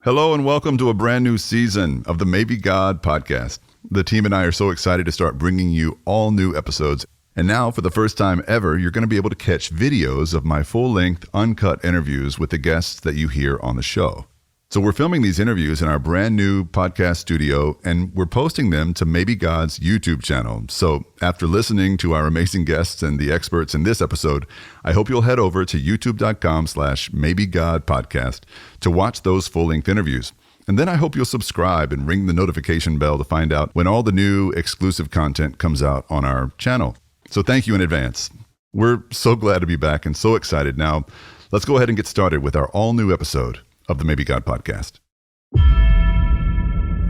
Hello and welcome to a brand new season of the Maybe God podcast. The team and I are so excited to start bringing you all new episodes. And now, for the first time ever, you're going to be able to catch videos of my full-length, uncut interviews with the guests that you hear on the show. So we're filming these interviews in our brand new podcast studio, and we're posting them to Maybe God's YouTube channel. So after listening to our amazing guests and the experts in this episode, I hope you'll head over to youtube.com/MaybeGodPodcast to watch those full-length interviews. And then I hope you'll subscribe and ring the notification bell to find out when all the new exclusive content comes out on our channel. So thank you in advance. We're so glad to be back and so excited. Now, let's go ahead and get started with our all-new episode of the Maybe God podcast.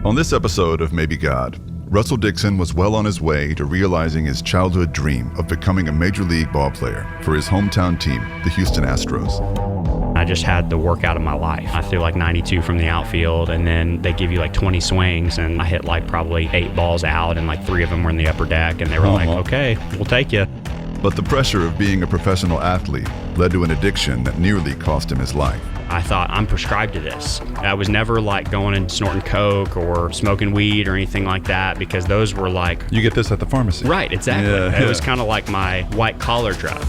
On this episode of Maybe God, Russell Dixon was well on his way to realizing his childhood dream of becoming a major league ball player for his hometown team, the Houston Astros. I just had the workout of my life. I threw like 92 from the outfield, and then they give you like 20 swings, and I hit like probably 8 balls out, and like 3 of them were in the upper deck, and they were like, okay, we'll take you. But the pressure of being a professional athlete led to an addiction that nearly cost him his life. I thought, I'm prescribed to this. I was never like going and snorting coke or smoking weed or anything like that, because those were like... You get this at the pharmacy. Right, exactly. It was kind of like my white collar drug.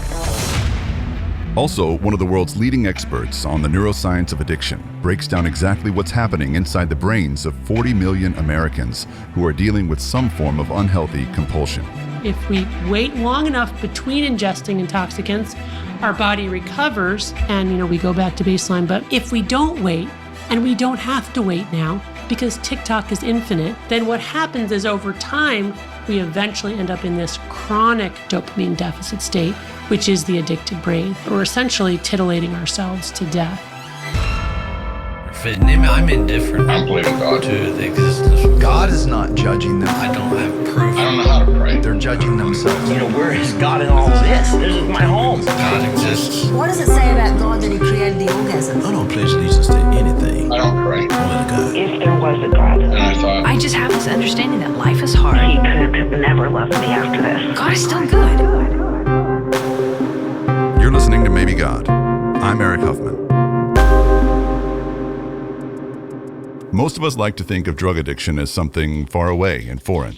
Also, one of the world's leading experts on the neuroscience of addiction breaks down exactly what's happening inside the brains of 40 million Americans who are dealing with some form of unhealthy compulsion. If we wait long enough between ingesting intoxicants, our body recovers and, we go back to baseline. But if we don't wait, and we don't have to wait now because TikTok is infinite, then what happens is over time, we eventually end up in this chronic dopamine deficit state, which is the addicted brain. We're essentially titillating ourselves to death. I'm indifferent. I'm believing God to the existence of God is not judging them. I don't have proof. I don't know how to pray. They're judging themselves. Where is God in all of this? This is my home. God exists. What does it say about God that he created the orgasm? I don't pledge allegiance to anything. I don't pray. Only to God. If there was a God. And I thought... I just have this understanding that life is hard. He could never love me after this. God is still good. You're listening to Maybe God. I'm Eric Huffman. Most of us like to think of drug addiction as something far away and foreign.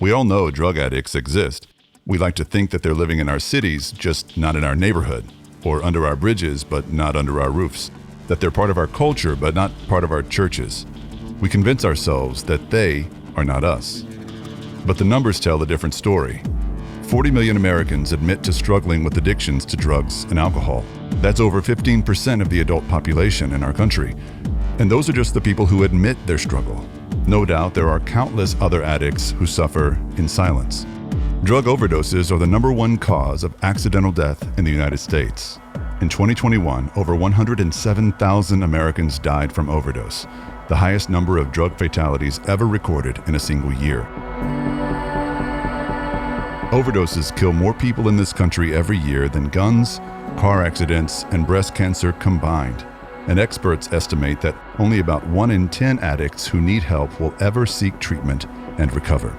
We all know drug addicts exist. We like to think that they're living in our cities, just not in our neighborhood, or under our bridges, but not under our roofs. That they're part of our culture, but not part of our churches. We convince ourselves that they are not us. But the numbers tell a different story. 40 million Americans admit to struggling with addictions to drugs and alcohol. That's over 15% of the adult population in our country. And those are just the people who admit their struggle. No doubt there are countless other addicts who suffer in silence. Drug overdoses are the #1 cause of accidental death in the United States. In 2021, over 107,000 Americans died from overdose, the highest number of drug fatalities ever recorded in a single year. Overdoses kill more people in this country every year than guns, car accidents, and breast cancer combined. And experts estimate that only about 1 in 10 addicts who need help will ever seek treatment and recover.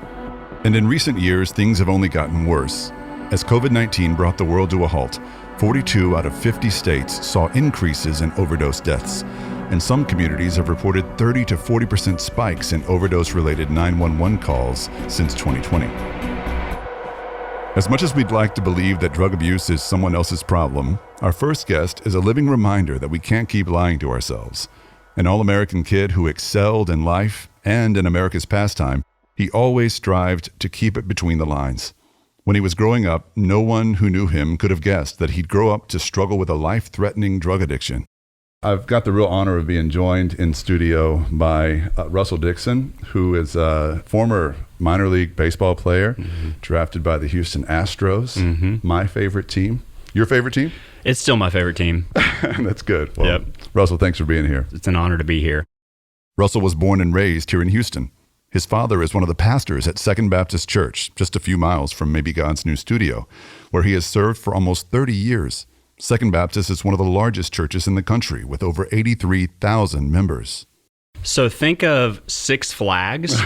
And in recent years, things have only gotten worse. As COVID-19 brought the world to a halt, 42 out of 50 states saw increases in overdose deaths, and some communities have reported 30 to 40% spikes in overdose-related 911 calls since 2020. As much as we'd like to believe that drug abuse is someone else's problem, our first guest is a living reminder that we can't keep lying to ourselves. An all-American kid who excelled in life and in America's pastime, he always strived to keep it between the lines. When he was growing up, no one who knew him could have guessed that he'd grow up to struggle with a life-threatening drug addiction. I've got the real honor of being joined in studio by Russell Dixon, who is a former minor league baseball player, drafted by the Houston Astros, my favorite team. Your favorite team? It's still my favorite team. That's good. Well, Russell, thanks for being here. It's an honor to be here. Russell was born and raised here in Houston. His father is one of the pastors at Second Baptist Church, just a few miles from Maybe God's new studio, where he has served for almost 30 years. Second Baptist is one of the largest churches in the country with over 83,000 members. So think of Six Flags,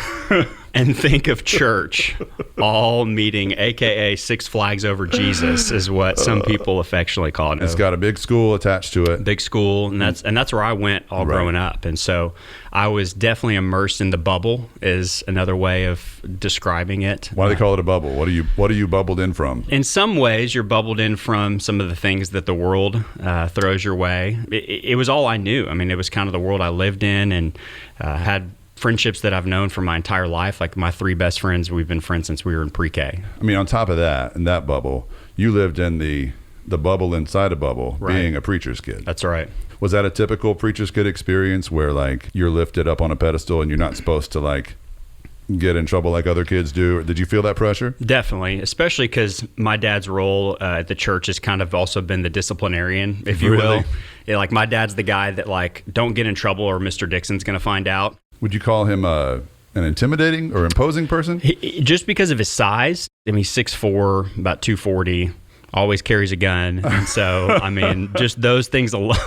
and think of church all meeting, aka Six Flags Over Jesus, is what some people affectionately call it. It's got a big school attached to it. Big school, and that's where I went all growing up. And so I was definitely immersed in the bubble, is another way of describing it. Why do they call it a bubble? What are you bubbled in from? In some ways, you're bubbled in from some of the things that the world throws your way. It was all I knew. I mean, it was kind of the world I lived in, and had friendships that I've known for my entire life. Like my 3 best friends, we've been friends since we were in pre-K. I mean, on top of that, in that bubble, you lived in the bubble inside a bubble, being a preacher's kid. That's right. Was that a typical preacher's kid experience where like you're lifted up on a pedestal and you're not supposed to like get in trouble like other kids do? Did you feel that pressure? Definitely, especially because my dad's role at the church has kind of also been the disciplinarian, if you will. Yeah, like my dad's the guy that like, don't get in trouble or Mr. Dixon's going to find out. Would you call him an intimidating or imposing person? Just because of his size. I mean, he's 6'4", about 240. Always carries a gun, and so I mean, just those things alone,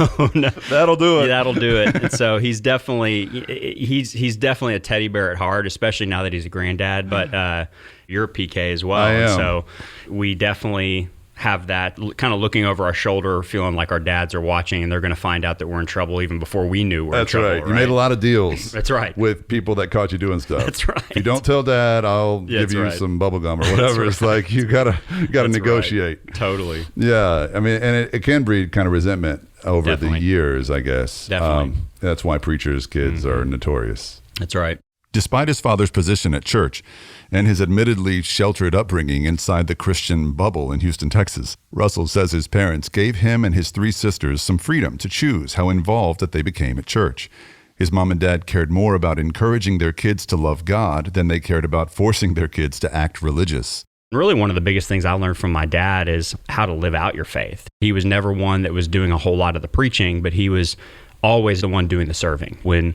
that'll do it. Yeah, that'll do it. And so he's definitely a teddy bear at heart, especially now that he's a granddad. But you're a PK as well, I am. And so we definitely have that kind of looking over our shoulder, feeling like our dads are watching, and they're going to find out that we're in trouble even before we knew we're in trouble. That's right. You made a lot of deals. That's right. With people that caught you doing stuff. That's right. If you don't tell Dad, I'll give you some bubble gum or whatever. It's like you gotta negotiate. Right. Totally. Yeah, I mean, and it can breed kind of resentment over the years, I guess. Definitely. That's why preachers' kids are notorious. That's right. Despite his father's position at church and his admittedly sheltered upbringing inside the Christian bubble in Houston, Texas, Russell says his parents gave him and his 3 sisters some freedom to choose how involved that they became at church. His mom and dad cared more about encouraging their kids to love God than they cared about forcing their kids to act religious. Really, one of the biggest things I learned from my dad is how to live out your faith. He was never one that was doing a whole lot of the preaching, but he was always the one doing the serving. When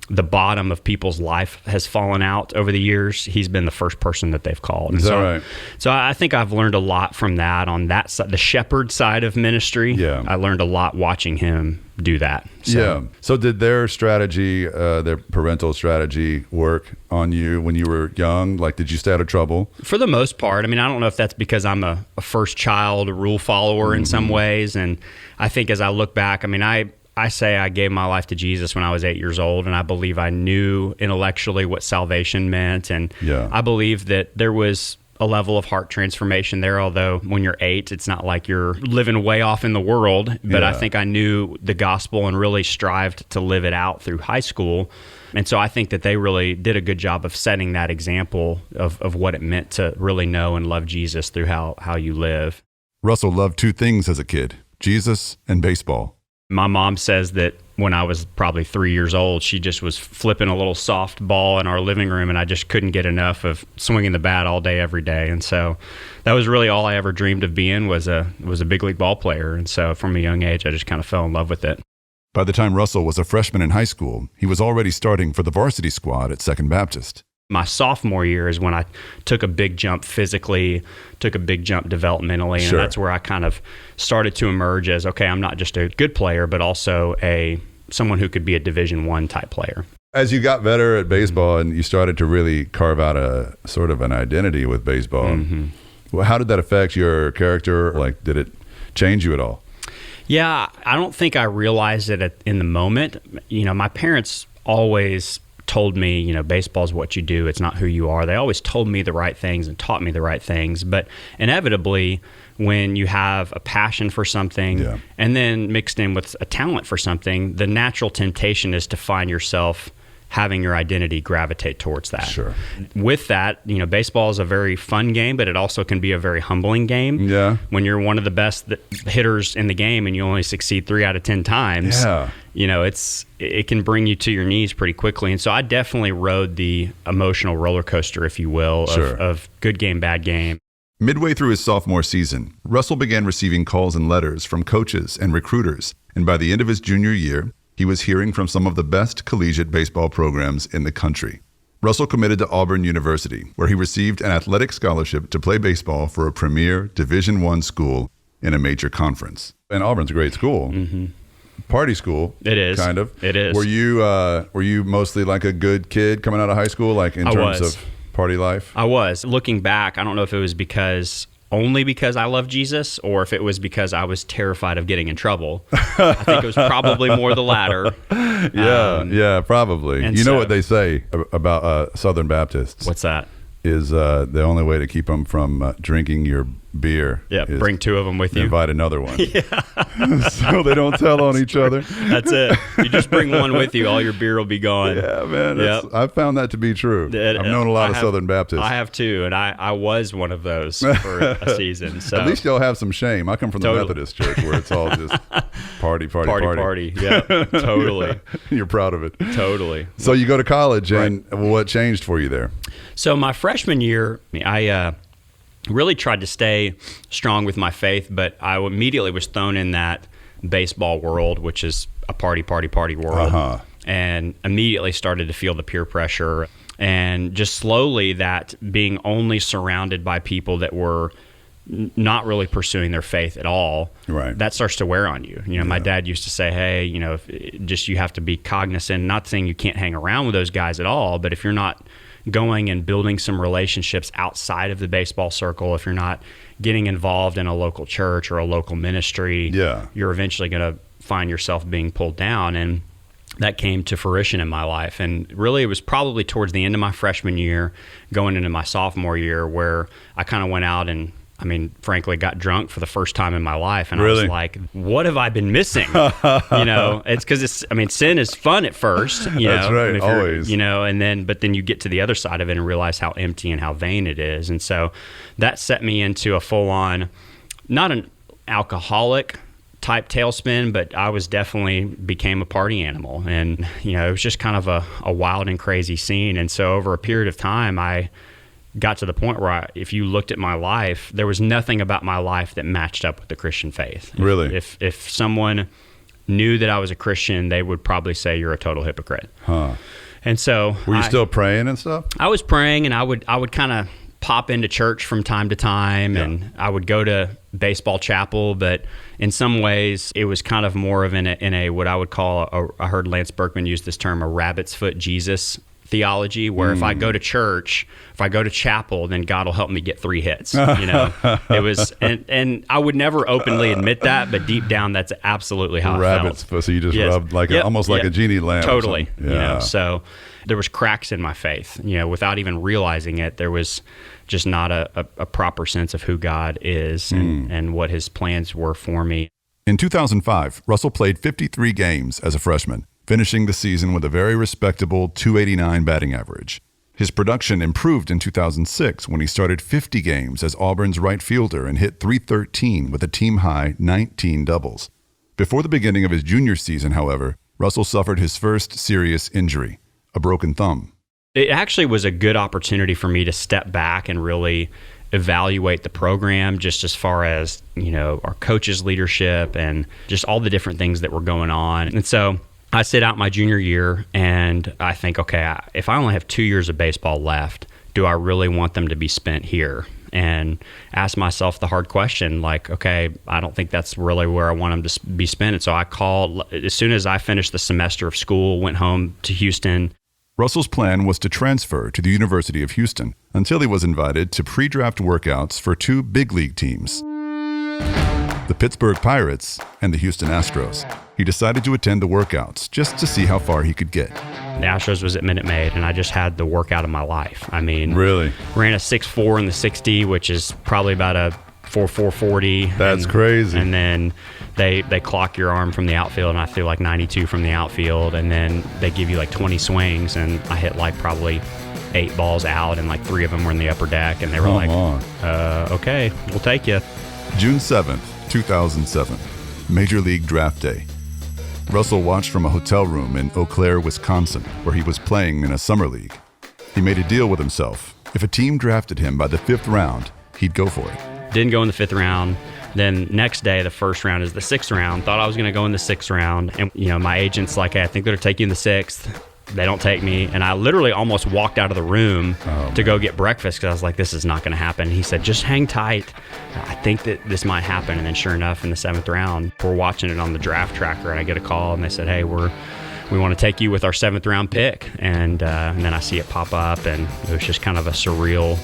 the bottom of people's life has fallen out over the years, he's been the first person that they've called. Is that right? So I think I've learned a lot from that on that side, the shepherd side of ministry. Yeah. I learned a lot watching him do that. So, So did their strategy, their parental strategy, work on you when you were young? Like, did you stay out of trouble? For the most part. I mean, I don't know if that's because I'm a first child rule follower in some ways. And I think as I look back, I mean, I say I gave my life to Jesus when I was 8 years old, and I believe I knew intellectually what salvation meant. And I believe that there was a level of heart transformation there, although when you're 8, it's not like you're living way off in the world. But I think I knew the gospel and really strived to live it out through high school. And so I think that they really did a good job of setting that example of what it meant to really know and love Jesus through how you live. Russell loved 2 things as a kid, Jesus and baseball. My mom says that when I was probably 3 years old, she just was flipping a little soft ball in our living room, and I just couldn't get enough of swinging the bat all day, every day. And so that was really all I ever dreamed of being was a big league ball player. And so from a young age, I just kind of fell in love with it. By the time Russell was a freshman in high school, he was already starting for the varsity squad at Second Baptist. My sophomore year is when I took a big jump physically, took a big jump developmentally, and that's where I kind of started to emerge as, okay, I'm not just a good player, but also someone who could be a Division I type player. As you got better at baseball and you started to really carve out a sort of an identity with baseball, well, how did that affect your character? Like, did it change you at all? Yeah, I don't think I realized it in the moment. You know, my parents always told me, you know, baseball is what you do. It's not who you are. They always told me the right things and taught me the right things. But inevitably, when you have a passion for something and then mixed in with a talent for something, the natural temptation is to find yourself having your identity gravitate towards that. Sure. With that, you know, baseball is a very fun game, but it also can be a very humbling game. Yeah. When you're one of the best hitters in the game and you only succeed 3 out of 10 times, you know, it can bring you to your knees pretty quickly. And so I definitely rode the emotional roller coaster, if you will, of good game, bad game. Midway through his sophomore season, Russell began receiving calls and letters from coaches and recruiters. And by the end of his junior year, he was hearing from some of the best collegiate baseball programs in the country. Russell committed to Auburn University, where he received an athletic scholarship to play baseball for a premier Division I school in a major conference. And Auburn's a great school. Party school. It is. Kind of. It is. Were you mostly like a good kid coming out of high school? Like in terms of party life? I was. Looking back, I don't know if it was only because I love Jesus or if it was because I was terrified of getting in trouble. I think it was probably more the latter. Yeah, probably. You know what they say about Southern Baptists? What's that? Is the only way to keep them from drinking your beer. Yeah, bring 2 of them with you. Invite another one. So they don't tell on each other. That's it. You just bring one with you, all your beer will be gone. Yeah, man. I've found that to be true. I've known a lot of Southern Baptists. I have too, and I was one of those for a season. So at least y'all have some shame. I come from the Methodist church where it's all just party. Yeah, totally. You're proud of it. Totally. So you go to college, and what changed for you there? So my freshman year, I really tried to stay strong with my faith, but I immediately was thrown in that baseball world, which is a party world, and immediately started to feel the peer pressure, and just slowly that being only surrounded by people that were not really pursuing their faith at all, that starts to wear on you. My dad used to say, hey, you have to be cognizant, not saying you can't hang around with those guys at all, but if you're not going and building some relationships outside of the baseball circle, if you're not getting involved in a local church or a local ministry, you're eventually going to find yourself being pulled down. And that came to fruition in my life. And really, it was probably towards the end of my freshman year, going into my sophomore year, where I kind of went out and, frankly, got drunk for the first time in my life. And I was like, what have I been missing? It's because sin is fun at first. That's right, always. But then you get to the other side of it and realize how empty and how vain it is. And so that set me into a full-on, not an alcoholic type tailspin, but I was definitely became a party animal. And, it was just kind of a wild and crazy scene. And so over a period of time, I got to the point where if you looked at my life, there was nothing about my life that matched up with the Christian faith. Really? If someone knew that I was a Christian, they would probably say you're a total hypocrite. And so were you still praying and stuff? I was praying, and I would kind of pop into church from time to time, and I would go to baseball chapel, but in some ways it was kind of more of in a what I would call I heard Lance Berkman use this term, a rabbit's foot Jesus theology, where if I go to church, if I go to chapel, then God will help me get 3 hits. It was, and I would never openly admit that, but deep down, that's absolutely how I felt. So you just rubbed almost like a genie lamp. Totally. So there was cracks in my faith, without even realizing it. There was just not a proper sense of who God is and what his plans were for me. In 2005, Russell played 53 games as a freshman, finishing the season with a very respectable .289 batting average. His production improved in 2006 when he started 50 games as Auburn's right fielder and hit .313 with a team-high 19 doubles. Before the beginning of his junior season, however, Russell suffered his first serious injury, a broken thumb. It actually was a good opportunity for me to step back and really evaluate the program, just as far as, our coaches' leadership and just all the different things that were going on. And so I sit out my junior year and I think, okay, if I only have 2 years of baseball left, do I really want them to be spent here? And ask myself the hard question, like, okay, I don't think that's really where I want them to be spent. And so I called, as soon as I finished the semester of school, went home to Houston. Russell's plan was to transfer to the University of Houston until he was invited to pre-draft workouts for 2 big league teams, the Pittsburgh Pirates and the Houston Astros. He decided to attend the workouts just to see how far he could get. The Astros was at Minute Maid, and I just had the workout of my life. Really? Ran a 6.4 in the 60, which is probably about a 4.40. That's crazy. And then they clock your arm from the outfield, and I threw like 92 from the outfield, and then they give you like 20 swings, and I hit like probably 8 balls out, and like 3 of them were in the upper deck, and they were okay, we'll take you. June 7th, 2007, Major League Draft Day. Russell watched from a hotel room in Eau Claire, Wisconsin, where he was playing in a summer league. He made a deal with himself. If a team drafted him by the 5th round, he'd go for it. Didn't go in the 5th round. Then next day, the first round is the 6th round. Thought I was going to go in the 6th round. And, my agent's like, hey, I think they're going to take you in the 6th. They don't take me. And I literally almost walked out of the room to go get breakfast because I was like, this is not going to happen. He said, just hang tight. I think that this might happen. And then sure enough, in the 7th round, we're watching it on the draft tracker, and I get a call, and they said, hey, we're we want to take you with our 7th round pick. And then I see it pop up, and it was just kind of a surreal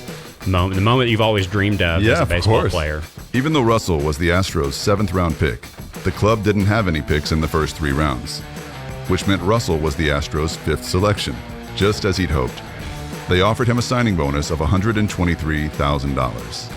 moment, the moment you've always dreamed of as a baseball player. Even though Russell was the Astros' 7th round pick, the club didn't have any picks in the first 3 rounds, which meant Russell was the Astros' 5th selection, just as he'd hoped. They offered him a signing bonus of $123,000.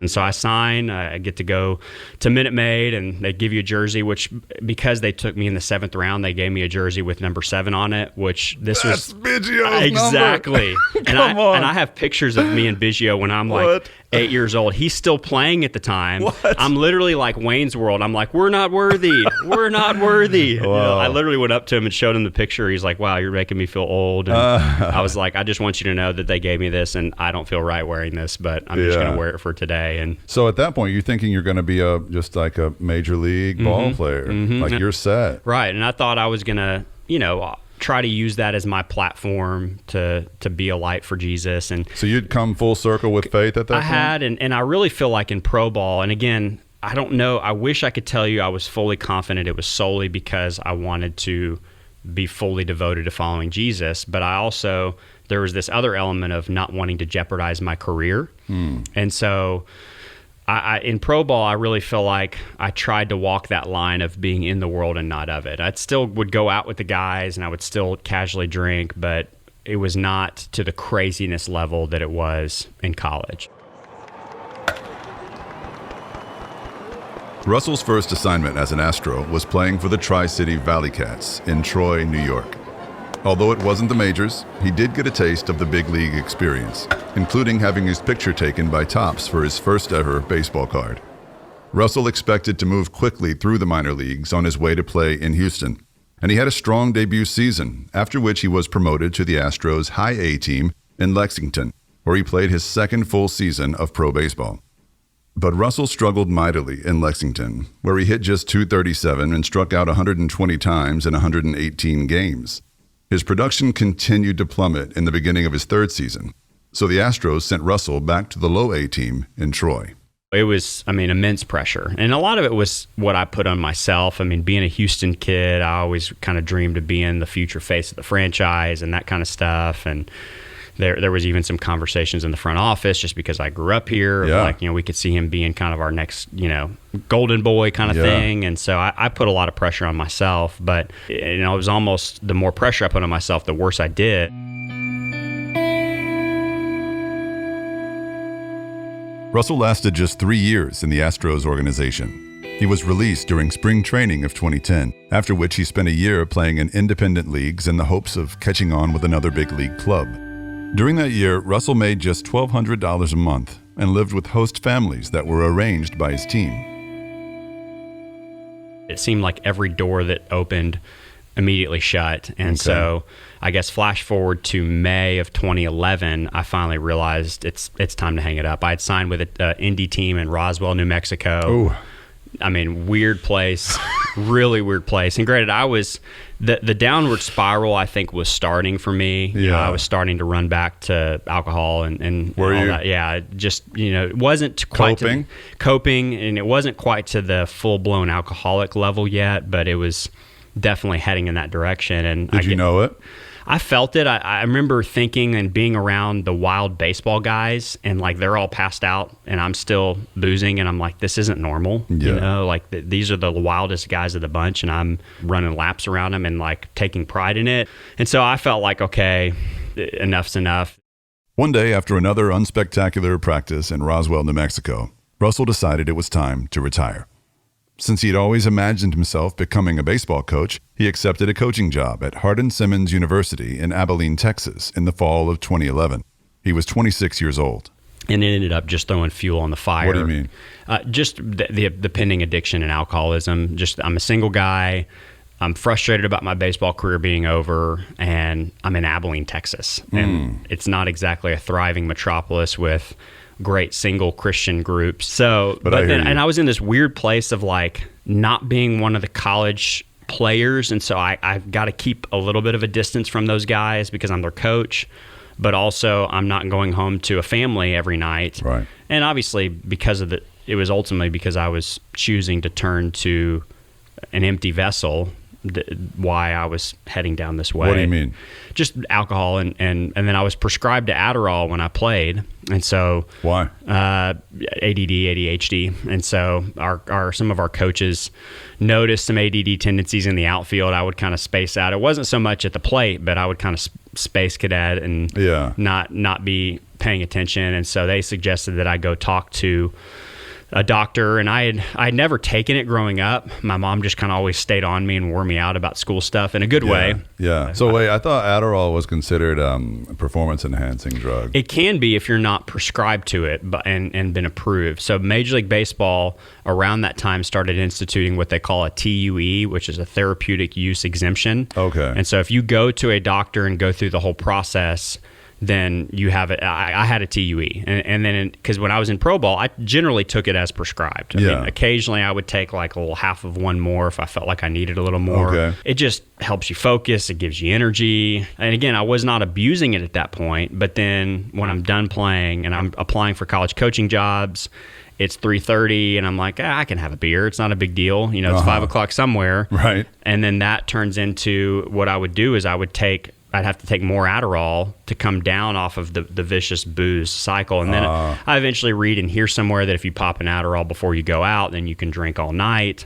And so I sign, I get to go to Minute Maid, and they give you a jersey, which, because they took me in the 7th round, they gave me a jersey with number 7 on it, which That's Biggio's exactly. Number. And I have pictures of me and Biggio when I'm like 8 years old. He's still playing at the time. What? I'm literally like Wayne's World. I'm like, we're not worthy. We're not worthy. Wow. You know, I literally went up to him and showed him the picture. He's like, wow, you're making me feel old. And I was like, I just want you to know that they gave me this, and I don't feel right wearing this, but I'm just going to wear it for today. And so at that point, you're thinking you're going to be just like a major league ball player. Like, you're set. Right. And I thought I was going to, try to use that as my platform to be a light for Jesus. And so you'd come full circle with faith at that point? I had, and I really feel like in pro ball, and again, I don't know, I wish I could tell you I was fully confident it was solely because I wanted to be fully devoted to following Jesus, but there was this other element of not wanting to jeopardize my career. And so I in pro ball, I really feel like I tried to walk that line of being in the world and not of it. I still would go out with the guys, and I would still casually drink, but it was not to the craziness level that it was in college. Russell's first assignment as an Astro was playing for the Tri-City Valley Cats in Troy, New York. Although it wasn't the majors, he did get a taste of the big league experience, including having his picture taken by Topps for his first ever baseball card. Russell expected to move quickly through the minor leagues on his way to play in Houston, and he had a strong debut season, after which he was promoted to the Astros' High A team in Lexington, where he played his 2nd full season of pro baseball. But Russell struggled mightily in Lexington, where he hit just .237 and struck out 120 times in 118 games. His production continued to plummet in the beginning of his 3rd season, so the Astros sent Russell back to the low A team in Troy. It was, immense pressure. And a lot of it was what I put on myself. Being a Houston kid, I always kind of dreamed of being the future face of the franchise and that kind of stuff. And there was even some conversations in the front office just because I grew up here. Yeah. Like, we could see him being kind of our next, golden boy kind of thing. And so I put a lot of pressure on myself. But, it was almost the more pressure I put on myself, the worse I did. Russell lasted just 3 years in the Astros organization. He was released during spring training of 2010, after which he spent a year playing in independent leagues in the hopes of catching on with another big league club. During that year, Russell made just $1,200 a month and lived with host families that were arranged by his team. It seemed like every door that opened immediately shut. And so I guess flash forward to May of 2011, I finally realized it's time to hang it up. I had signed with an indie team in Roswell, New Mexico. Ooh. Weird place, really weird place. And granted, the downward spiral, I think, was starting for me. Yeah. I was starting to run back to alcohol and Were all you? that. Yeah, just, it wasn't quite coping, and it wasn't quite to the full-blown alcoholic level yet, but it was definitely heading in that direction. And Did you know it? I felt it. I remember thinking and being around the wild baseball guys, and like they're all passed out and I'm still boozing, and I'm like, this isn't normal. Yeah. These are the wildest guys of the bunch, and I'm running laps around them and like taking pride in it. And so I felt like, okay, enough's enough. One day, after another unspectacular practice in Roswell, New Mexico, Russell decided it was time to retire. Since he'd always imagined himself becoming a baseball coach, he accepted a coaching job at Hardin-Simmons University in Abilene, Texas, in the fall of 2011. He was 26 years old. And it ended up just throwing fuel on the fire. What do you mean? Just the pending addiction and alcoholism. I'm a single guy. I'm frustrated about my baseball career being over, and I'm in Abilene, Texas. And it's not exactly a thriving metropolis with great single Christian groups. So, and I was in this weird place of like not being one of the college players. And so I've got to keep a little bit of a distance from those guys because I'm their coach, but also I'm not going home to a family every night. Right. And obviously it was ultimately because I was choosing to turn to an empty vessel why I was heading down this way. What do you mean? Just alcohol, and then I was prescribed to Adderall when I played, and so why? ADD, ADHD, and so some of our coaches noticed some ADD tendencies in the outfield. I would kind of space out. It wasn't so much at the plate, but I would kind of space cadet and not be paying attention, and so they suggested that I go talk to a doctor, and I had never taken it growing up. My mom just kind of always stayed on me and wore me out about school stuff in a good way. Yeah. So wait, I thought Adderall was considered a performance-enhancing drug. It can be if you're not prescribed to it, and been approved. So Major League Baseball around that time started instituting what they call a TUE, which is a therapeutic use exemption. Okay. And so if you go to a doctor and go through the whole process, then you have it. I had a TUE, and then because when I was in pro ball, I generally took it as prescribed. I mean, occasionally I would take like a little half of one more if I felt like I needed a little more. Okay. It just helps you focus. It gives you energy. And again, I was not abusing it at that point. But then when I'm done playing and I'm applying for college coaching jobs, it's 3:30, and I'm like, I can have a beer. It's not a big deal. You know, it's 5 o'clock somewhere. Right. And then that turns into what I would do is I'd have to take more Adderall to come down off of the vicious booze cycle. And then I eventually read and hear somewhere that if you pop an Adderall before you go out, then you can drink all night.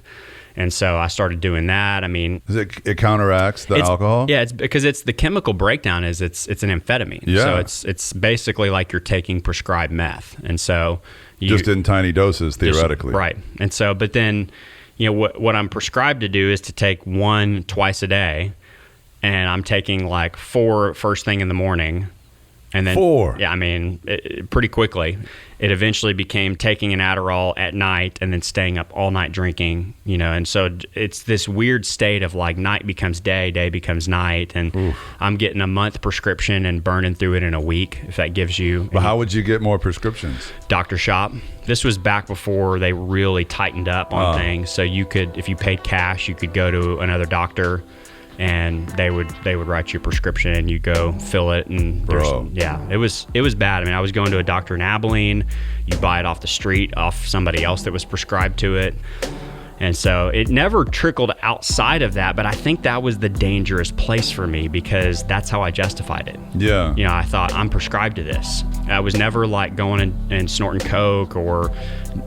And so I started doing that. I mean, it counteracts the alcohol? Yeah, it's because it's the chemical breakdown is it's an amphetamine. Yeah. So it's basically like you're taking prescribed meth. And so just in tiny doses, theoretically. Right. And so, but then, you know, what I'm prescribed to do is to take one twice a day. And I'm taking like 4 first thing in the morning. And then 4? Yeah, I mean, pretty quickly. It eventually became taking an Adderall at night and then staying up all night drinking, you know. And so it's this weird state of like night becomes day, day becomes night. And I'm getting a month prescription and burning through it in a week, if that gives you. But how would you get more prescriptions? Doctor shop. This was back before they really tightened up on things. So you could, if you paid cash, you could go to another doctor, and they would write you a prescription, and you go fill it. And it was bad. I mean, I was going to a doctor in Abilene. You buy it off the street, off somebody else that was prescribed to it. And so it never trickled outside of that, but I think that was the dangerous place for me because that's how I justified it. Yeah. You know, I thought I'm prescribed to this. I was never like going and snorting coke or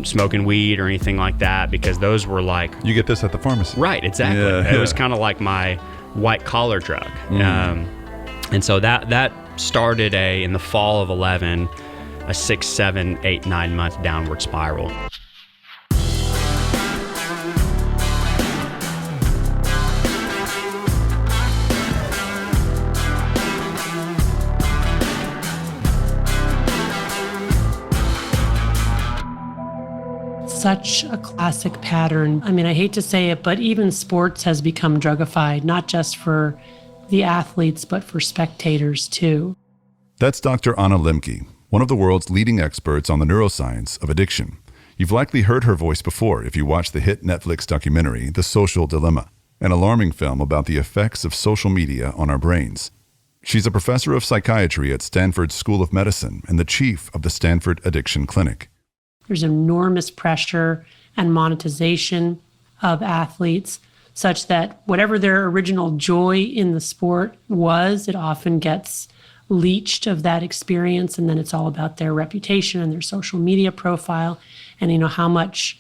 smoking weed or anything like that, because those were like... You get this at the pharmacy. Right, exactly. It was kind of like my white collar drug. And so that started in the fall of 11, a 6, 7, 8, 9 month downward spiral. Such a classic pattern. I mean, I hate to say it, but even sports has become drugified, not just for the athletes, but for spectators too. That's Dr. Anna Lembke, one of the world's leading experts on the neuroscience of addiction. You've likely heard her voice before if you watched the hit Netflix documentary, The Social Dilemma, an alarming film about the effects of social media on our brains. She's a professor of psychiatry at Stanford School of Medicine and the chief of the Stanford Addiction Clinic. There's enormous pressure and monetization of athletes such that whatever their original joy in the sport was, it often gets leached of that experience. And then it's all about their reputation and their social media profile and, you know, how much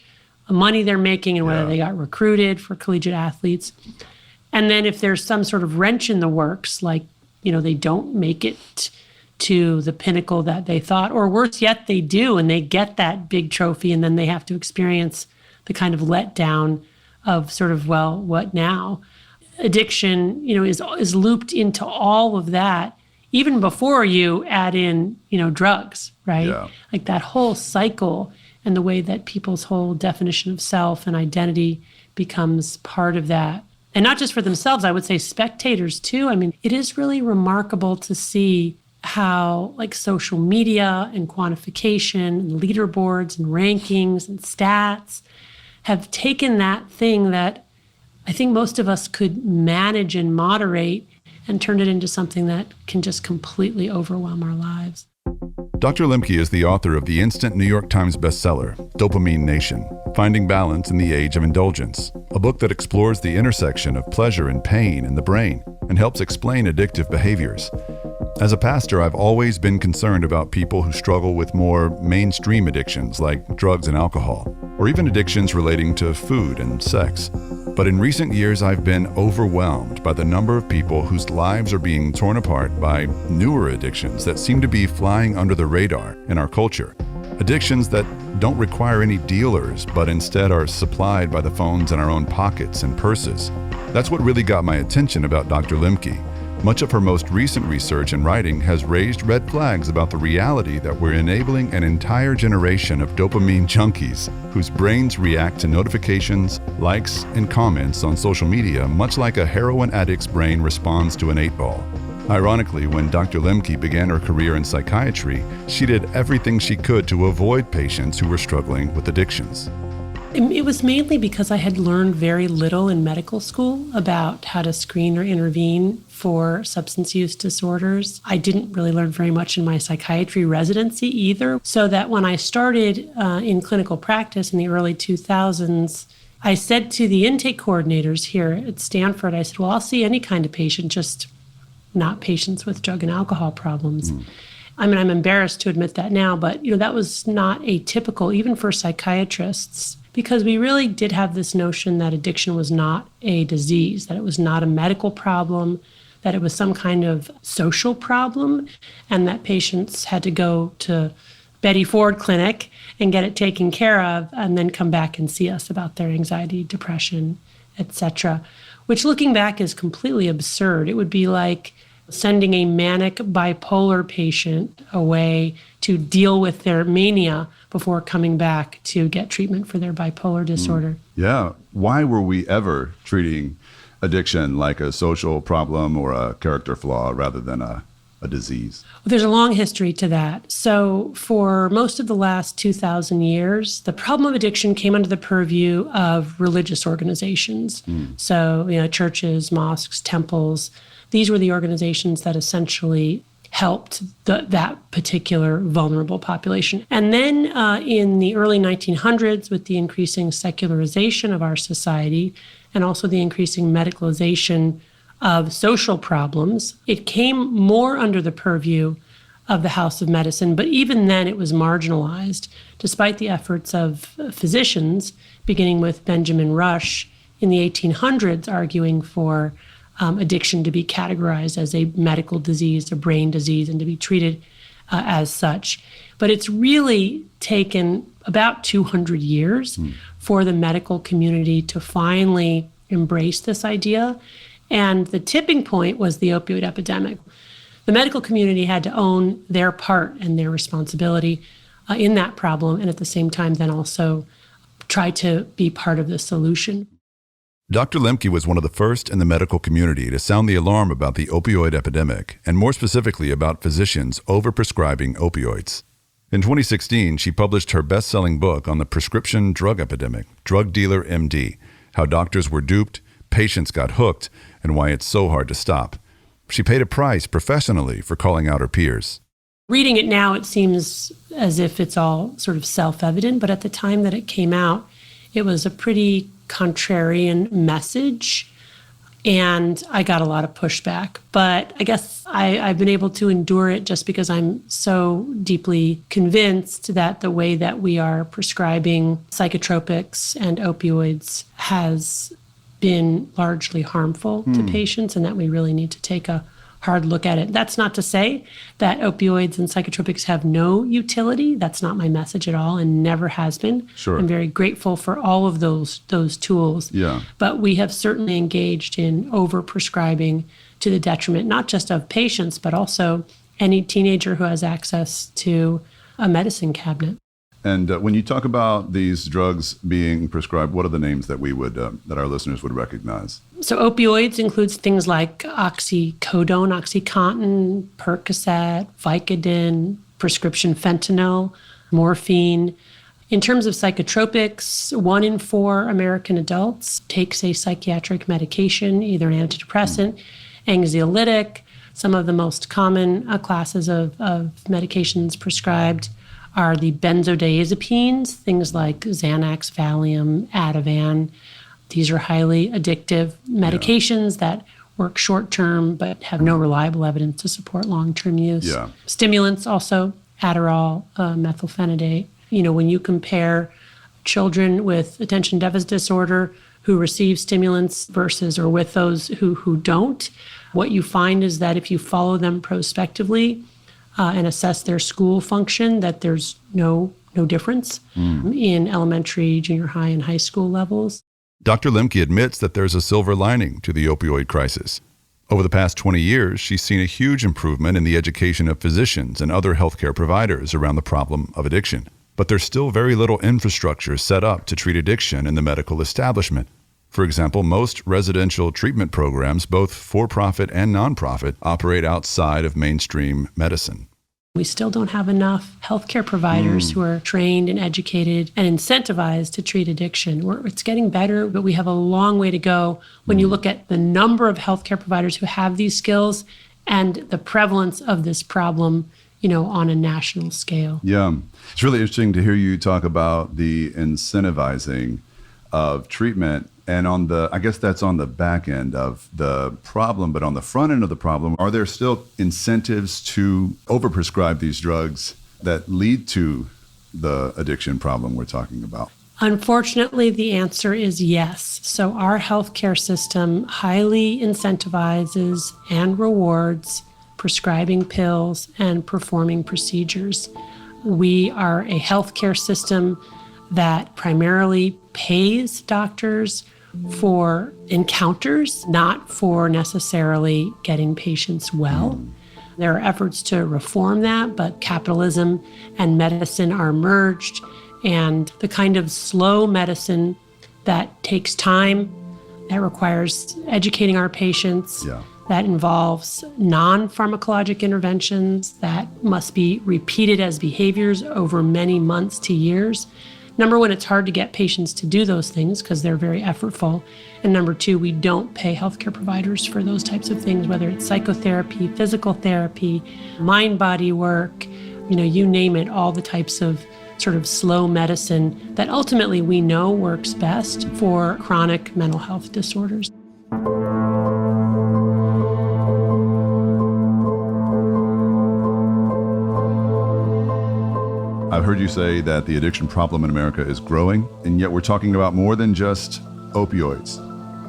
money they're making and whether they got recruited for collegiate athletes. And then if there's some sort of wrench in the works, like, you know, they don't make it to the pinnacle that they thought, or worse yet, they do, and they get that big trophy, and then they have to experience the kind of letdown of sort of, well, what now? Addiction, you know, is looped into all of that, even before you add in, you know, drugs, right? Yeah. Like that whole cycle and the way that people's whole definition of self and identity becomes part of that. And not just for themselves, I would say spectators too. I mean, it is really remarkable to see how like social media and quantification and leaderboards and rankings and stats have taken that thing that I think most of us could manage and moderate and turned it into something that can just completely overwhelm our lives. Dr. Lembke is the author of the instant New York Times bestseller, Dopamine Nation, Finding Balance in the Age of Indulgence, a book that explores the intersection of pleasure and pain in the brain and helps explain addictive behaviors. As a pastor, I've always been concerned about people who struggle with more mainstream addictions like drugs and alcohol, or even addictions relating to food and sex. But in recent years, I've been overwhelmed by the number of people whose lives are being torn apart by newer addictions that seem to be flying under the radar in our culture. Addictions that don't require any dealers, but instead are supplied by the phones in our own pockets and purses. That's what really got my attention about Dr. Lembke. Much of her most recent research and writing has raised red flags about the reality that we're enabling an entire generation of dopamine junkies whose brains react to notifications, likes, and comments on social media much like a heroin addict's brain responds to an 8-ball. Ironically, when Dr. Lembke began her career in psychiatry, she did everything she could to avoid patients who were struggling with addictions. It was mainly because I had learned very little in medical school about how to screen or intervene for substance use disorders. I didn't really learn very much in my psychiatry residency either, so that when I started in clinical practice in the early 2000s, I said to the intake coordinators here at Stanford, I said, well, I'll see any kind of patient, just not patients with drug and alcohol problems. I mean, I'm embarrassed to admit that now, but that was not atypical, even for psychiatrists, because we really did have this notion that addiction was not a disease, that it was not a medical problem, that it was some kind of social problem, and that patients had to go to Betty Ford Clinic and get it taken care of, and then come back and see us about their anxiety, depression, etc., which looking back is completely absurd. It would be like sending a manic bipolar patient away to deal with their mania before coming back to get treatment for their bipolar disorder. Yeah. Why were we ever treating addiction like a social problem or a character flaw rather than a disease? Well, there's a long history to that. So for most of the last 2,000 years, the problem of addiction came under the purview of religious organizations. So, churches, mosques, temples. These were the organizations that essentially helped that particular vulnerable population. And then in the early 1900s, with the increasing secularization of our society and also the increasing medicalization of social problems, it came more under the purview of the House of Medicine. But even then, it was marginalized, despite the efforts of physicians, beginning with Benjamin Rush in the 1800s, arguing for addiction to be categorized as a medical disease, a brain disease, and to be treated as such. But it's really taken about 200 years for the medical community to finally embrace this idea. And the tipping point was the opioid epidemic. The medical community had to own their part and their responsibility in that problem, and at the same time then also try to be part of the solution. Dr. Lembke was one of the first in the medical community to sound the alarm about the opioid epidemic, and more specifically about physicians overprescribing opioids. In 2016, she published her best-selling book on the prescription drug epidemic, Drug Dealer MD, How Doctors Were Duped, Patients Got Hooked, and Why It's So Hard to Stop. She paid a price professionally for calling out her peers. Reading it now, it seems as if it's all sort of self-evident, but at the time that it came out, it was a pretty contrarian message, and I got a lot of pushback. But I guess I've been able to endure it just because I'm so deeply convinced that the way that we are prescribing psychotropics and opioids has been largely harmful to patients, and that we really need to take a hard look at it. That's not to say that opioids and psychotropics have no utility. That's not my message at all, and never has been. Sure. I'm very grateful for all of those tools. Yeah. But we have certainly engaged in over-prescribing to the detriment, not just of patients, but also any teenager who has access to a medicine cabinet. And when you talk about these drugs being prescribed, what are the names that we would that our listeners would recognize? So opioids includes things like oxycodone, OxyContin, Percocet, Vicodin, prescription fentanyl, morphine. In terms of psychotropics, 1 in 4 American adults takes a psychiatric medication, either an antidepressant, anxiolytic, Some of the most common classes of medications prescribed are the benzodiazepines, things like Xanax, Valium, Ativan. These are highly addictive medications that work short-term but have no reliable evidence to support long-term use. Yeah. Stimulants also, Adderall, methylphenidate. When you compare children with attention deficit disorder who receive stimulants versus or with those who don't, what you find is that if you follow them prospectively and assess their school function, that there's no difference in elementary, junior high, and high school levels. Dr. Lembke admits that there's a silver lining to the opioid crisis. Over the past 20 years, she's seen a huge improvement in the education of physicians and other healthcare providers around the problem of addiction. But there's still very little infrastructure set up to treat addiction in the medical establishment. For example, most residential treatment programs, both for-profit and nonprofit, operate outside of mainstream medicine. We still don't have enough healthcare providers who are trained and educated and incentivized to treat addiction. It's getting better, but we have a long way to go when you look at the number of healthcare providers who have these skills and the prevalence of this problem, on a national scale. Yeah. It's really interesting to hear you talk about the incentivizing of treatment. And I guess that's on the back end of the problem, but on the front end of the problem, are there still incentives to overprescribe these drugs that lead to the addiction problem we're talking about? Unfortunately, the answer is yes. So our healthcare system highly incentivizes and rewards prescribing pills and performing procedures. We are a healthcare system that primarily pays doctors for encounters, not for necessarily getting patients well. There are efforts to reform that, but capitalism and medicine are merged, and the kind of slow medicine that takes time, that requires educating our patients, that involves non-pharmacologic interventions that must be repeated as behaviors over many months to years. Number one, it's hard to get patients to do those things because they're very effortful. And number two, we don't pay healthcare providers for those types of things, whether it's psychotherapy, physical therapy, mind-body work, you name it, all the types of sort of slow medicine that ultimately we know works best for chronic mental health disorders. I've heard you say that the addiction problem in America is growing, and yet we're talking about more than just opioids,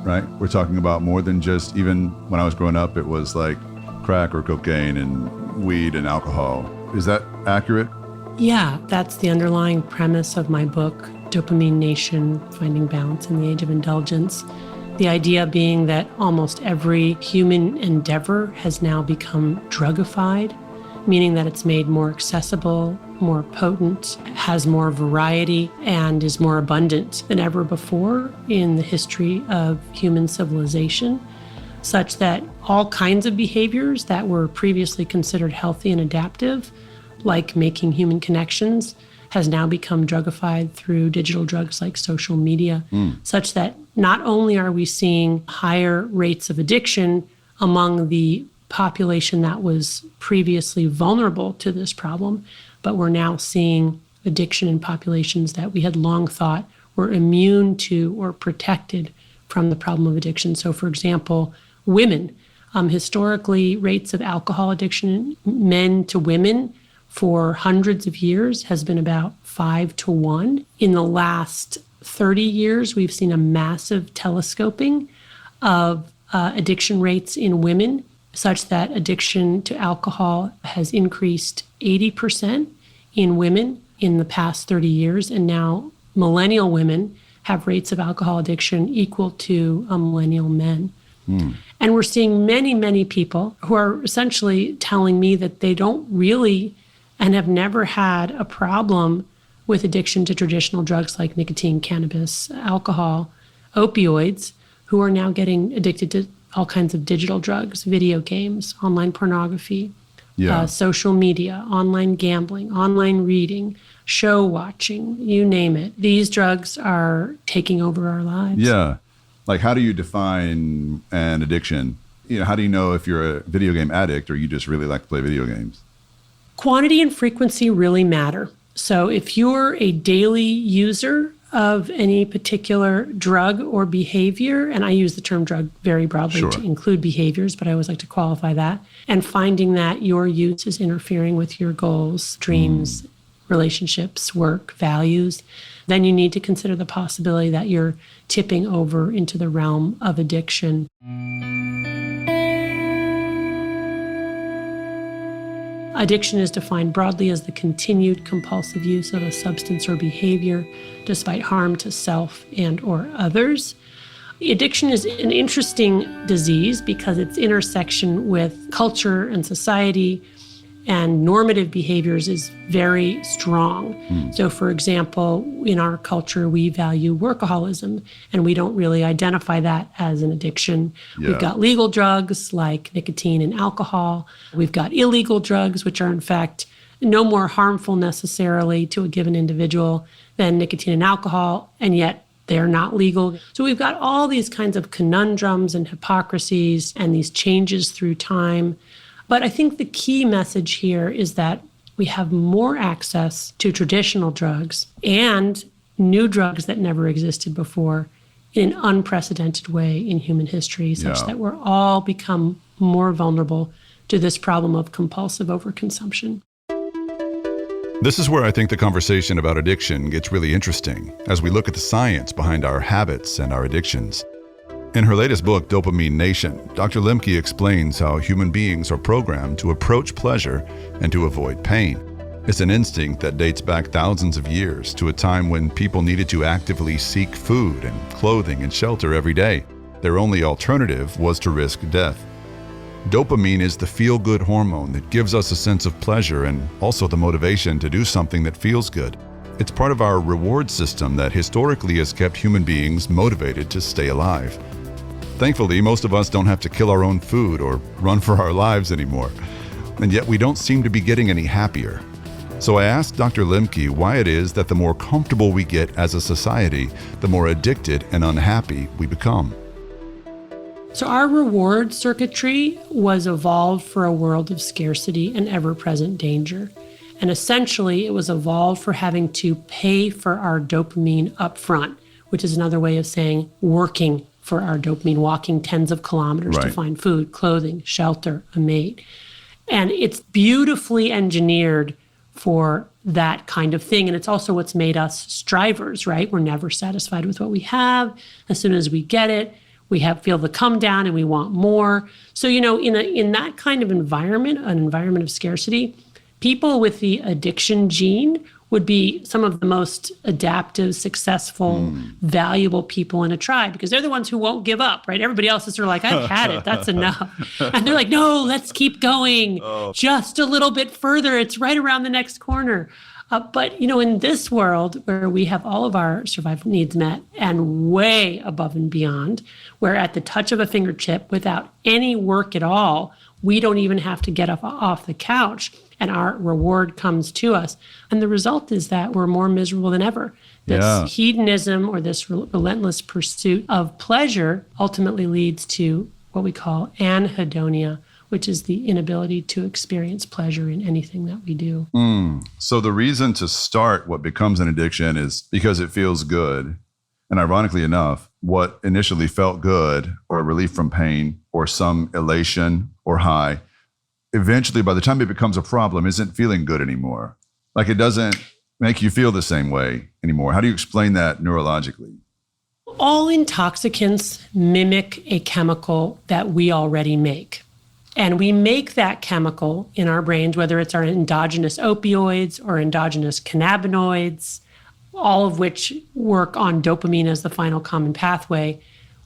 right? We're talking about more than just, even when I was growing up, it was like crack or cocaine and weed and alcohol. Is that accurate? Yeah, that's the underlying premise of my book, Dopamine Nation, Finding Balance in the Age of Indulgence. The idea being that almost every human endeavor has now become drugified, meaning that it's made more accessible, more potent, has more variety, and is more abundant than ever before in the history of human civilization, such that all kinds of behaviors that were previously considered healthy and adaptive, like making human connections, has now become drugified through digital drugs like social media, such that not only are we seeing higher rates of addiction among the population that was previously vulnerable to this problem, but we're now seeing addiction in populations that we had long thought were immune to or protected from the problem of addiction. So, for example, women. Historically, rates of alcohol addiction, men to women, for hundreds of years has been about 5-1. In the last 30 years, we've seen a massive telescoping of addiction rates in women, such that addiction to alcohol has increased 80% in women in the past 30 years. And now millennial women have rates of alcohol addiction equal to millennial men. And we're seeing many, many people who are essentially telling me that they don't really and have never had a problem with addiction to traditional drugs like nicotine, cannabis, alcohol, opioids, who are now getting addicted to all kinds of digital drugs, video games, online pornography, social media, online gambling, online reading, show watching, you name it. These drugs are taking over our lives. Yeah. Like, how do you define an addiction how do you know if you're a video game addict or you just really like to play video games? Quantity and frequency really matter. So if you're a daily user of any particular drug or behavior, and I use the term drug very broadly to include behaviors, but I always like to qualify that, and finding that your use is interfering with your goals, dreams, relationships, work, values, then you need to consider the possibility that you're tipping over into the realm of addiction. Addiction is defined broadly as the continued compulsive use of a substance or behavior despite harm to self and or others. Addiction is an interesting disease because its intersection with culture and society and normative behaviors is very strong. So for example, in our culture, we value workaholism, and we don't really identify that as an addiction. We've got legal drugs like nicotine and alcohol. We've got illegal drugs, which are in fact no more harmful necessarily to a given individual than nicotine and alcohol, and yet they're not legal. So we've got all these kinds of conundrums and hypocrisies and these changes through time. But I think the key message here is that we have more access to traditional drugs and new drugs that never existed before in an unprecedented way in human history, such that we're all become more vulnerable to this problem of compulsive overconsumption. This is where I think the conversation about addiction gets really interesting as we look at the science behind our habits and our addictions. In her latest book, Dopamine Nation, Dr. Lembke explains how human beings are programmed to approach pleasure and to avoid pain. It's an instinct that dates back thousands of years to a time when people needed to actively seek food and clothing and shelter every day. Their only alternative was to risk death. Dopamine is the feel-good hormone that gives us a sense of pleasure and also the motivation to do something that feels good. It's part of our reward system that historically has kept human beings motivated to stay alive. Thankfully, most of us don't have to kill our own food or run for our lives anymore. And yet we don't seem to be getting any happier. So I asked Dr. Lembke why it is that the more comfortable we get as a society, the more addicted and unhappy we become. So our reward circuitry was evolved for a world of scarcity and ever-present danger. And essentially, it was evolved for having to pay for our dopamine up front, which is another way of saying working for our dopamine, walking tens of kilometers to find food, clothing, shelter, a mate. And it's beautifully engineered for that kind of thing. And it's also what's made us strivers, right? We're never satisfied with what we have. As soon as we get it, we feel the come down and we want more. So, in that kind of environment, an environment of scarcity, people with the addiction gene would be some of the most adaptive, successful, valuable people in a tribe because they're the ones who won't give up, right? Everybody else is sort of like, I've had it, that's enough. And they're like, no, let's keep going just a little bit further. It's right around the next corner. But, in this world where we have all of our survival needs met and way above and beyond, where at the touch of a fingertip, without any work at all, we don't even have to get up off the couch and our reward comes to us. And the result is that we're more miserable than ever. This hedonism or this relentless pursuit of pleasure ultimately leads to what we call anhedonia, which is the inability to experience pleasure in anything that we do. So the reason to start what becomes an addiction is because it feels good. And ironically enough, what initially felt good or relief from pain or some elation or high, eventually by the time it becomes a problem, isn't feeling good anymore. Like it doesn't make you feel the same way anymore. How do you explain that neurologically? All intoxicants mimic a chemical that we already make. And we make that chemical in our brains, whether it's our endogenous opioids or endogenous cannabinoids, all of which work on dopamine as the final common pathway.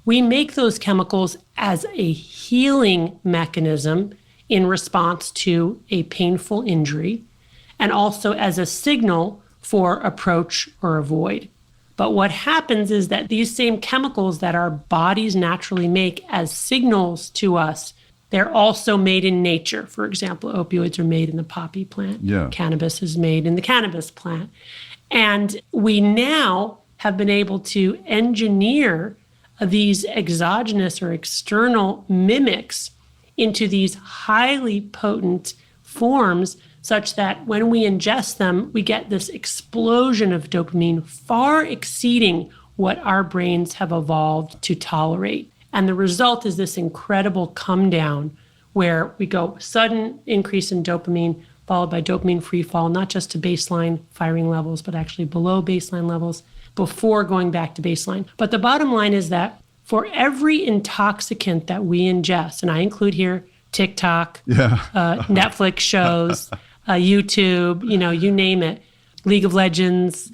We make those chemicals as a healing mechanism in response to a painful injury, and also as a signal for approach or avoid. But what happens is that these same chemicals that our bodies naturally make as signals to us, they're also made in nature. For example, opioids are made in the poppy plant. Cannabis is made in the cannabis plant. And we now have been able to engineer these exogenous or external mimics into these highly potent forms such that when we ingest them, we get this explosion of dopamine far exceeding what our brains have evolved to tolerate. And the result is this incredible come down where we go sudden increase in dopamine followed by dopamine free fall, not just to baseline firing levels, but actually below baseline levels before going back to baseline. But the bottom line is that for every intoxicant that we ingest, and I include here TikTok, Netflix shows, YouTube, you name it, League of Legends.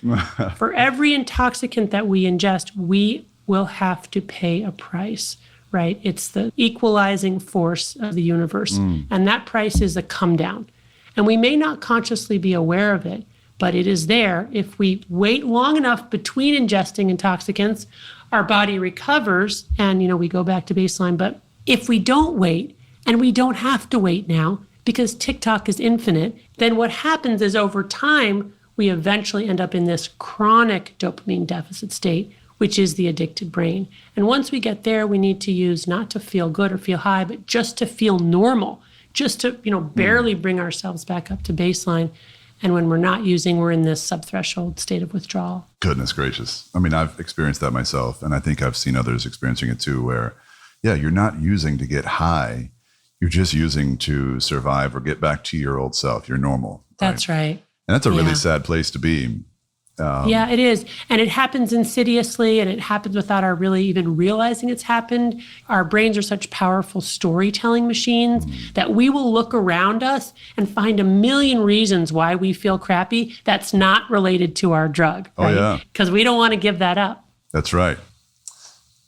For every intoxicant that we ingest, we will have to pay a price, right? It's the equalizing force of the universe. And that price is a come down. And we may not consciously be aware of it, but it is there. If we wait long enough between ingesting intoxicants, our body recovers and, we go back to baseline. But if we don't wait, and we don't have to wait now because TikTok is infinite, then what happens is over time, we eventually end up in this chronic dopamine deficit state, which is the addicted brain. And once we get there, we need to use not to feel good or feel high, but just to feel normal, just to, barely bring ourselves back up to baseline. And when we're not using, we're in this subthreshold state of withdrawal. Goodness gracious. I mean, I've experienced that myself, and I think I've seen others experiencing it too, where, you're not using to get high. You're just using to survive or get back to your old self, your normal. That's right. And that's a really sad place to be. Yeah, it is. And it happens insidiously, and it happens without our really even realizing it's happened. Our brains are such powerful storytelling machines that we will look around us and find a million reasons why we feel crappy that's not related to our drug. Right? Because we don't want to give that up. That's right.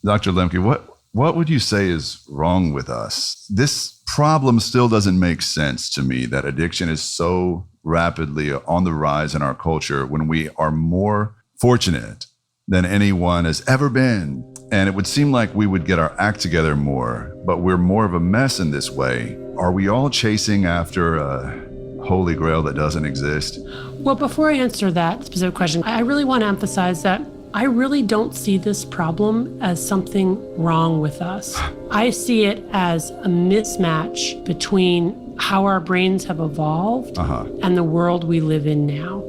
Dr. Lembke, what would you say is wrong with us? This problem still doesn't make sense to me, that addiction is so rapidly on the rise in our culture when we are more fortunate than anyone has ever been. And it would seem like we would get our act together more, but we're more of a mess in this way. Are we all chasing after a holy grail that doesn't exist? Well, before I answer that specific question, I really want to emphasize that I really don't see this problem as something wrong with us. I see it as a mismatch between how our brains have evolved and the world we live in now.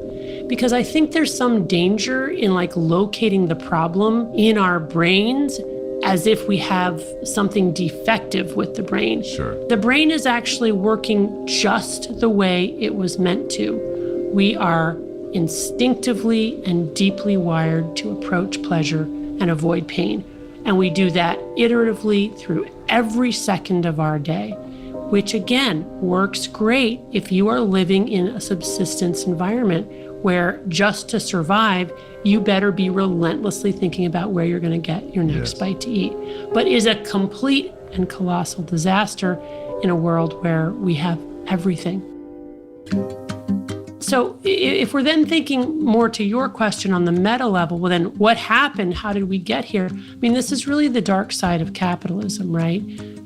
Because I think there's some danger in locating the problem in our brains as if we have something defective with the brain. Sure. The brain is actually working just the way it was meant to. We are instinctively and deeply wired to approach pleasure and avoid pain. And we do that iteratively through every second of our day, which again works great if you are living in a subsistence environment where just to survive, you better be relentlessly thinking about where you're going to get your next bite to eat. But is a complete and colossal disaster in a world where we have everything. So if we're then thinking more to your question on the meta level, well, then what happened? How did we get here? I mean, this is really the dark side of capitalism, right?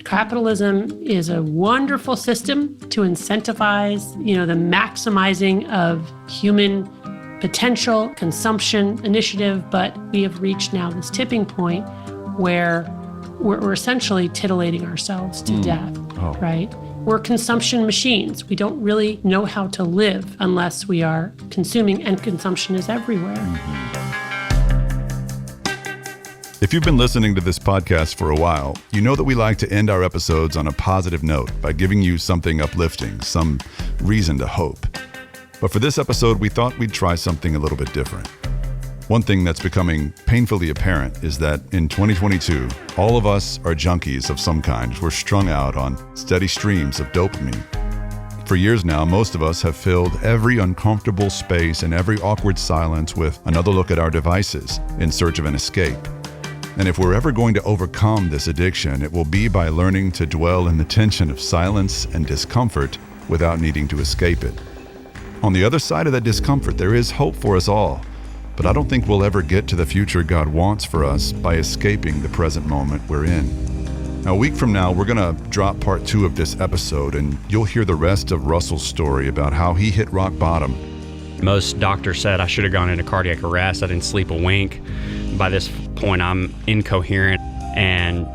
Capitalism is a wonderful system to incentivize, the maximizing of human potential, consumption, initiative, but we have reached now this tipping point where we're essentially titillating ourselves to death, right? We're consumption machines. We don't really know how to live unless we are consuming, and consumption is everywhere. If you've been listening to this podcast for a while, you know that we like to end our episodes on a positive note by giving you something uplifting, some reason to hope. But for this episode, we thought we'd try something a little bit different. One thing that's becoming painfully apparent is that in 2022, all of us are junkies of some kind. We're strung out on steady streams of dopamine. For years now, most of us have filled every uncomfortable space and every awkward silence with another look at our devices in search of an escape. And if we're ever going to overcome this addiction, it will be by learning to dwell in the tension of silence and discomfort without needing to escape it. On the other side of that discomfort, there is hope for us all. But I don't think we'll ever get to the future God wants for us by escaping the present moment we're in. Now, a week from now, we're going to drop part 2 of this episode, and you'll hear the rest of Russell's story about how he hit rock bottom. Most doctors said I should have gone into cardiac arrest. I didn't sleep a wink. By this point, I'm incoherent, and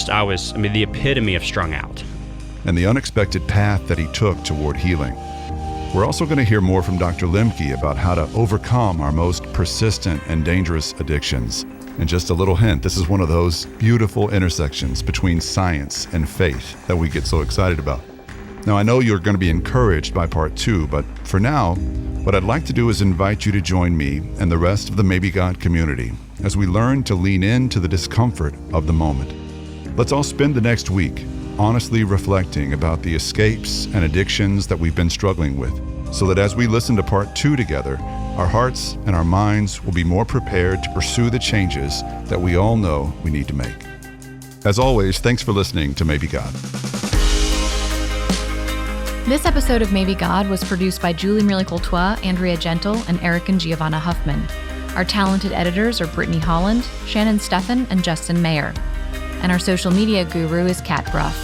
I was the epitome of strung out. and the unexpected path that he took toward healing. We're also going to hear more from Dr. Lembke about how to overcome our most persistent and dangerous addictions. And just a little hint, this is one of those beautiful intersections between science and faith that we get so excited about. Now, I know you're going to be encouraged by part 2, but for now, what I'd like to do is invite you to join me and the rest of the Maybe God community as we learn to lean into the discomfort of the moment. Let's all spend the next week honestly reflecting about the escapes and addictions that we've been struggling with, so that as we listen to part 2 together, our hearts and our minds will be more prepared to pursue the changes that we all know we need to make. As always, thanks for listening to Maybe God. This episode of Maybe God was produced by Julie Murley-Coultois, Andrea Gentle, and Eric and Giovanna Huffman. Our talented editors are Brittany Holland, Shannon Steffen, and Justin Mayer. And our social media guru is Kat Bruff.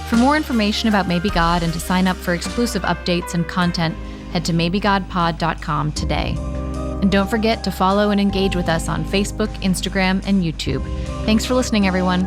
For more information about Maybe God and to sign up for exclusive updates and content, head to maybegodpod.com today. And don't forget to follow and engage with us on Facebook, Instagram, and YouTube. Thanks for listening, everyone.